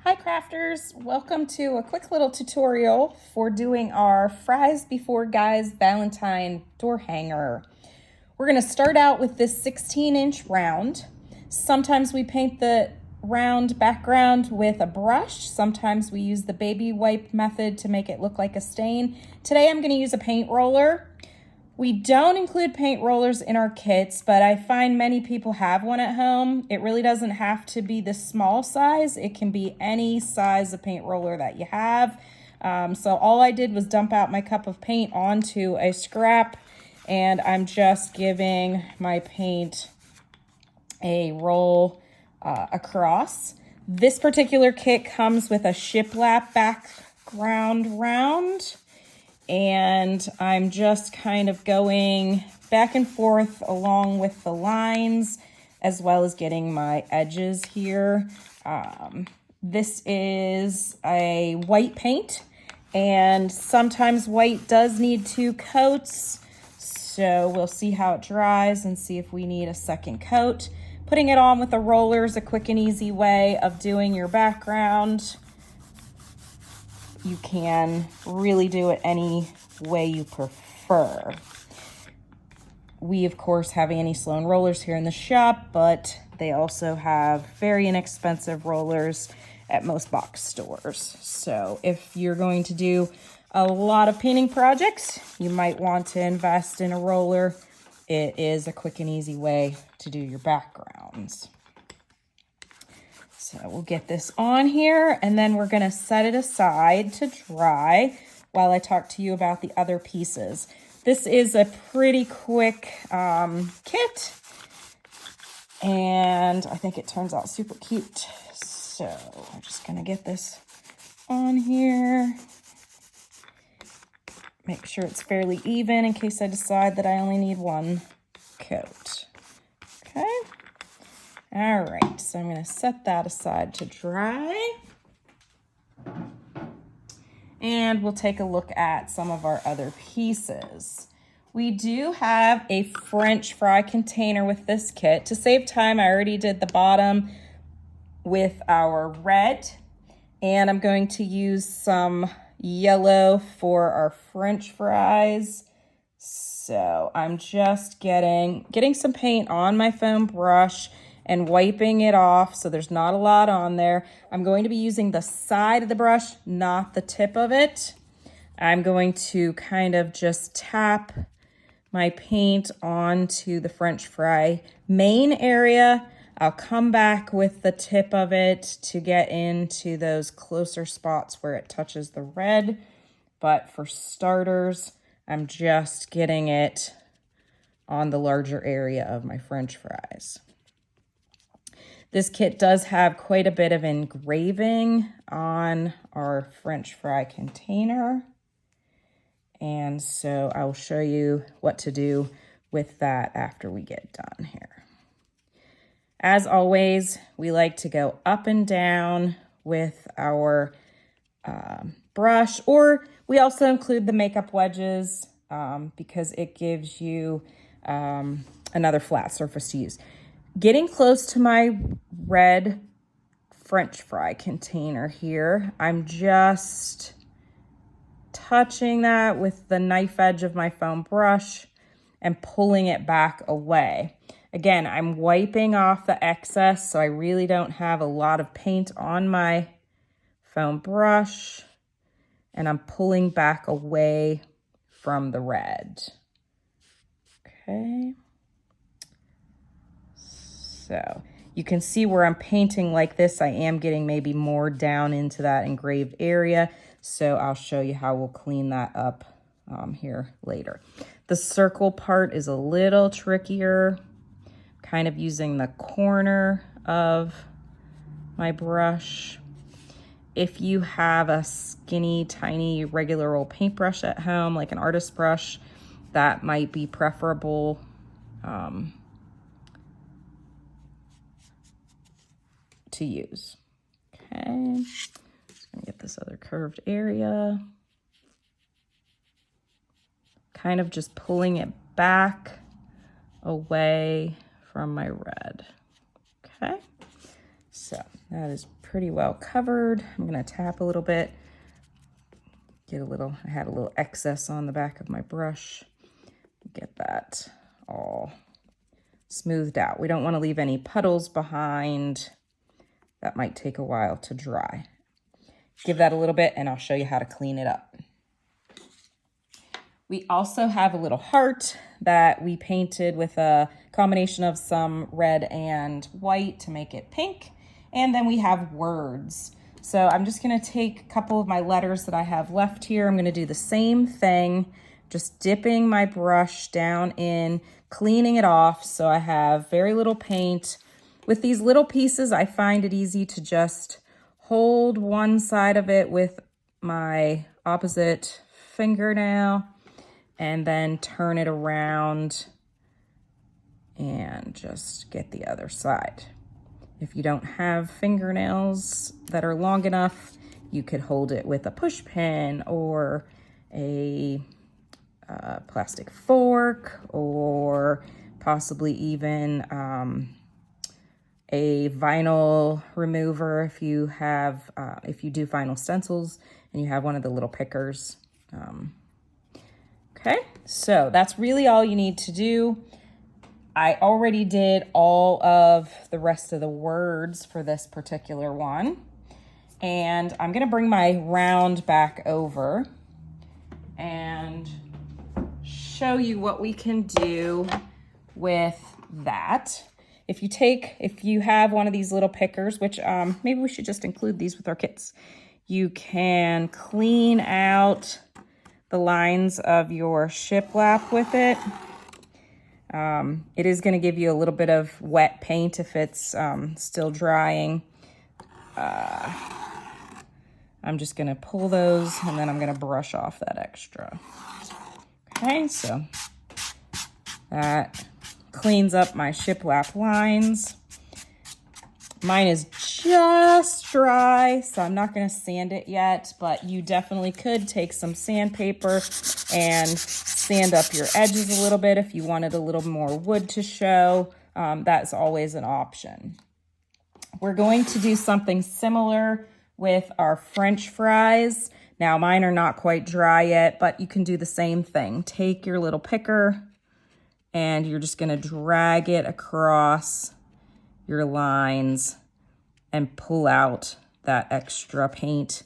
Hi crafters, welcome to a quick little tutorial for doing our Fries Before Guys Valentine door hanger. We're going to start out with this 16-inch round. Sometimes we paint the round background with a brush. Sometimes we use the baby wipe method to make it look like a stain. Today I'm going to use a paint roller. We don't include paint rollers in our kits, but I find many people have one at home. It really doesn't have to be the small size. It can be any size of paint roller that you have. So all I did was dump out my cup of paint onto a scrap, and I'm just giving my paint a roll across. This particular kit comes with a shiplap background round. And I'm just kind of going back and forth along with the lines, as well as getting my edges here. This is a white paint, and sometimes white does need 2 coats. So we'll see how it dries and see if we need a second coat. Putting it on with a roller is a quick and easy way of doing your background. You can really do it any way you prefer. We, of course, have Annie Sloan rollers here in the shop, but they also have very inexpensive rollers at most box stores. So if you're going to do a lot of painting projects, you might want to invest in a roller. It is a quick and easy way to do your backgrounds. So we'll get this on here, and then we're going to set it aside to dry while I talk to you about the other pieces. This is a pretty quick kit, and I think it turns out super cute. So I'm just going to get this on here. Make sure it's fairly even in case I decide that I only need 1 coat. Okay. All right, so I'm going to set that aside to dry. And we'll take a look at some of our other pieces. We do have a French fry container with this kit. To save time, I already did the bottom with our red, and I'm going to use some yellow for our French fries. So I'm just getting some paint on my foam brush and wiping it off so there's not a lot on there. I'm going to be using the side of the brush, not the tip of it. I'm going to kind of just tap my paint onto the French fry main area. I'll come back with the tip of it to get into those closer spots where it touches the red. But for starters, I'm just getting it on the larger area of my French fries. This kit does have quite a bit of engraving on our French fry container. And so I'll show you what to do with that after we get done here. As always, we like to go up and down with our brush, or we also include the makeup wedges because it gives you another flat surface to use. Getting close to my red French fry container here, I'm just touching that with the knife edge of my foam brush and pulling it back away. Again, I'm wiping off the excess, so I really don't have a lot of paint on my foam brush, and I'm pulling back away from the red. Okay. So you can see where I'm painting like this, I am getting maybe more down into that engraved area. So I'll show you how we'll clean that up here later. The circle part is a little trickier, kind of using the corner of my brush. If you have a skinny, tiny, regular old paintbrush at home, like an artist brush, that might be preferable. To use. Okay, just gonna get this other curved area. Kind of just pulling it back away from my red. Okay, so that is pretty well covered. I'm gonna tap a little bit, I had a little excess on the back of my brush. Get that all smoothed out. We don't wanna leave any puddles behind. That might take a while to dry. Give that a little bit and I'll show you how to clean it up. We also have a little heart that we painted with a combination of some red and white to make it pink. And then we have words. So I'm just gonna take a couple of my letters that I have left here. I'm gonna do the same thing, just dipping my brush down in, cleaning it off so I have very little paint. With these little pieces, I find it easy to just hold one side of it with my opposite fingernail and then turn it around and just get the other side. If you don't have fingernails that are long enough, you could hold it with a push pin or a plastic fork, or possibly even a vinyl remover if you have, if you do vinyl stencils and you have one of the little pickers. Okay, so that's really all you need to do. I already did all of the rest of the words for this particular one. And I'm gonna bring my round back over and show you what we can do with that. If you have one of these little pickers, which maybe we should just include these with our kits, you can clean out the lines of your shiplap with it. It is going to give you a little bit of wet paint if it's still drying. I'm just going to pull those and then I'm going to brush off that extra. Okay, so that cleans up my shiplap lines. Mine is just dry, so I'm not going to sand it yet, but you definitely could take some sandpaper and sand up your edges a little bit if you wanted a little more wood to show. That's always an option. We're going to do something similar with our French fries. Now, mine are not quite dry yet, but you can do the same thing. Take your little picker and you're just going to drag it across your lines and pull out that extra paint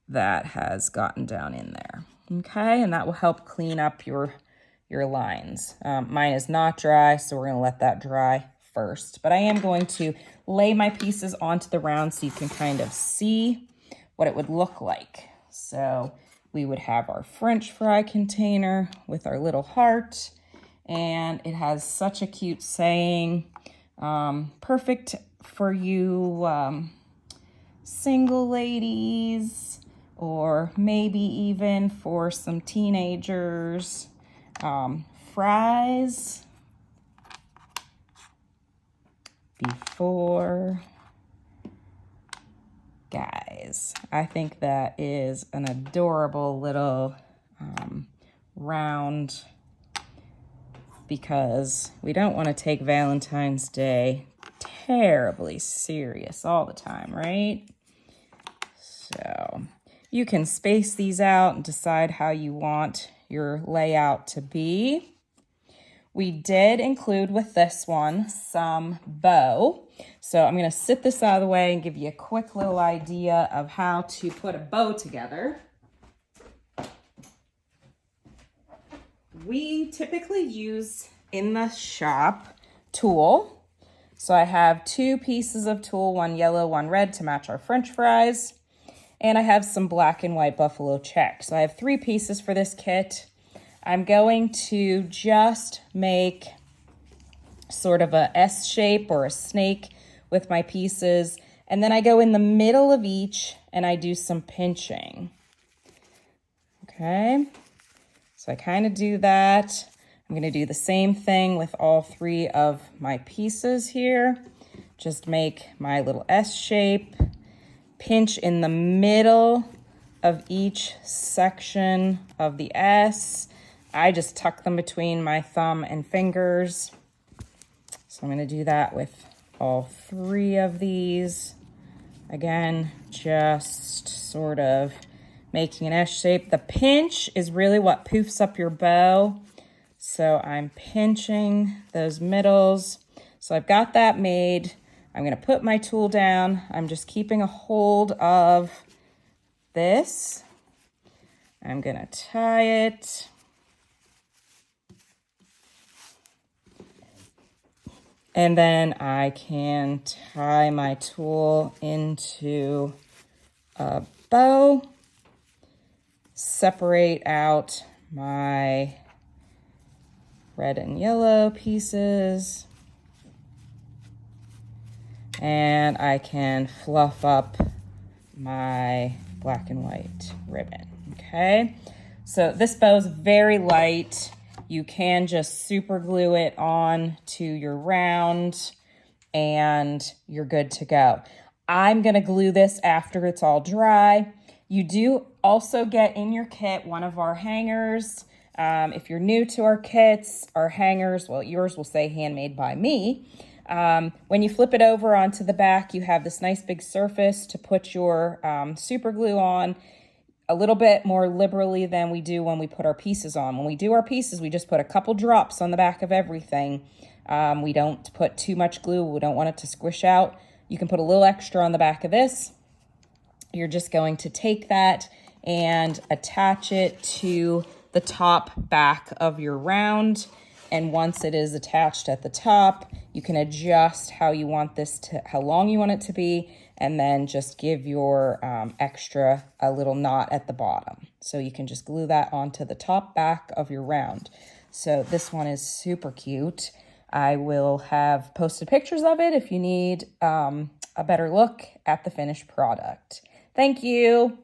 that has gotten down in there. Okay, and that will help clean up your lines. Mine is not dry, so we're gonna let that dry first. But I am going to lay my pieces onto the round so you can kind of see what it would look like. So we would have our French fry container with our little heart, and it has such a cute saying, perfect for you single ladies, or maybe even for some teenagers. Fries before guys. I think that is an adorable little round, because we don't want to take Valentine's Day terribly serious all the time, right? So you can space these out and decide how you want your layout to be. We did include with this one some bow. So I'm gonna sit this out of the way and give you a quick little idea of how to put a bow together. We typically use in the shop tulle. So I have 2 pieces of tulle, one yellow, one red, to match our French fries. And I have some black and white buffalo check. So I have 3 pieces for this kit. I'm going to just make sort of a S shape or a snake with my pieces. And then I go in the middle of each and I do some pinching. Okay, so I kind of do that. I'm going to do the same thing with all 3 of my pieces here. Just make my little S shape, pinch in the middle of each section of the S. I just tuck them between my thumb and fingers. So I'm going to do that with all 3 of these. Again, just sort of making an S shape. The pinch is really what poofs up your bow. So I'm pinching those middles. So I've got that made. I'm gonna put my tool down. I'm just keeping a hold of this. I'm gonna tie it. And then I can tie my tool into a bow, separate out my red and yellow pieces, and I can fluff up my black and white ribbon, okay? So this bow is very light. You can just super glue it on to your round and you're good to go. I'm gonna glue this after it's all dry. You do also get in your kit one of our hangers. If you're new to our kits, our hangers, well, yours will say handmade by me. When you flip it over onto the back, you have this nice big surface to put your super glue on a little bit more liberally than we do when we put our pieces on. When we do our pieces, we just put a couple drops on the back of everything. We don't put too much glue. We don't want it to squish out. You can put a little extra on the back of this. You're just going to take that and attach it to the top back of your round. And once it is attached at the top, you can adjust how you want this to, how long you want it to be, and then just give your extra a little knot at the bottom. So you can just glue that onto the top back of your round. So this one is super cute. I will have posted pictures of it if you need a better look at the finished product. Thank you.